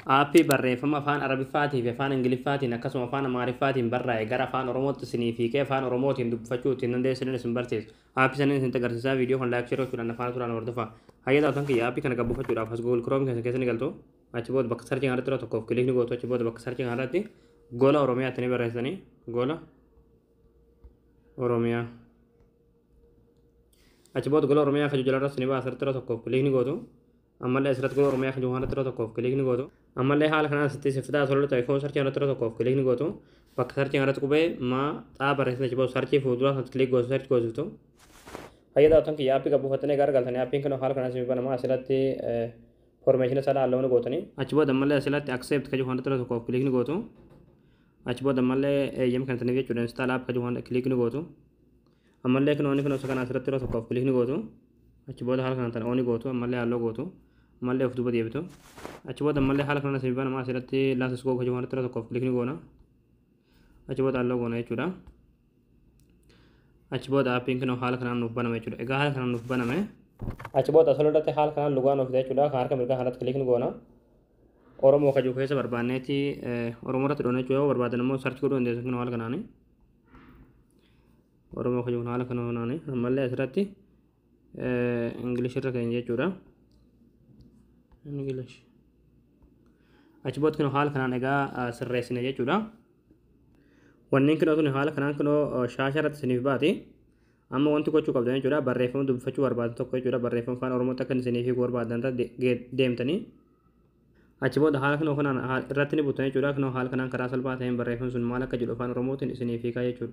aappii barreeffama afaan arabiffaatii fi afaan ingiliffaatiin akkasuma afaan amaariffaatiin barraa'e gara afaan oromootti isinii fiiqee afaan oromootiin dubbifachuu ittiin dandeessan isin barsiisa. Aappii sanin isin agarsiisaa viidiyoo kan laayik share gochuudhaan afaan turaan hordofaa. Hayyataa ta'an kiyya aappii kana gabbuufachuudhaaf as Google Chrome keessa ni galtu. Achi booda bakka sarchii kanarratti yeroo tokkoof kilikni gootu achi booda bakka sarchii kanarratti gola oromiyaatti ni barreessanii gola oromiyaa. Achi booda gola oromiyaa kan jalarratti ni baasarratti yeroo tokkoof kilikni gootu. Ammallee asirratti gola oromiyaa kan jiru irratti tokkoof kilikni gootu. Ammallee haala kanaan asitti siftaa sololota iPhone sarchii irratti tokkoof kilikni gootu. Bakka sarchii irratti qubee xaa barreessanii achi booda sarchii fuuldura kilik gootu sarchii goosiftu. Hayyataa ta'an kiyya aappii gabbuufattanii gargaltanii aappiin kan haala kanaan isin banamaa asirratti formeeshina salaa halluu gootanii. Achi booda ammallee asirratti accept kan jiru irratti tokkoof kilikni gootu. Achi booda ammallee eeyyama kan taniif jechuudha install app kan jiru kilikni gootu. Ammallee kan ooni kan osoo kana asirratti tokkoof kilikni gootu. Achi booda haala kanaan tan ooni gootu ammallee halluu gootu. Ammallee of duuba deebitu. Achi booda ammallee haala kanaan isin banamaa asirratti laasas goo kan jiru irratti tokkoof kilikni goona. Achi booda halluu goona jechuudha. Achi booda aappiin kun haala kanaan nuuf baname jechuudha. Egaa haala kanaan nuuf baname. Achi booda sololatti haala kanaan lugaan of jechuudha. Harka mirgaa kanatti kilikni goona. Oromoo kan jiru keessa barbaanneeti Oromoo irratti dhoonee jechuudha. Yoo barbaadan immoo sarchi godhuu dandeessu kun haala kanaani. Oromoo kan jiru haala kanaani. Ammallee asirratti English irra keenya jechuudha. English. Achi booda kun haala kanaan egaa sirreessine jechuudha. Wanneen kun haala kanaan kun shaashaa irratti isiniif baati. Amma wanti gochuu qabdan jechuudha. Barreeffama dubbifachuu barbaadan tokko jechuudha. Barreeffama afaan Oromootti akka isiniif barbaadan deemtanii. Achi booda haala kanaan irratti ni butan jechuudha. Kun haala kanaan karaa salphaa ta'een barreeffamni sun maal akka jedhu afaan Oromootiin isiniif hiikaa jechuudha.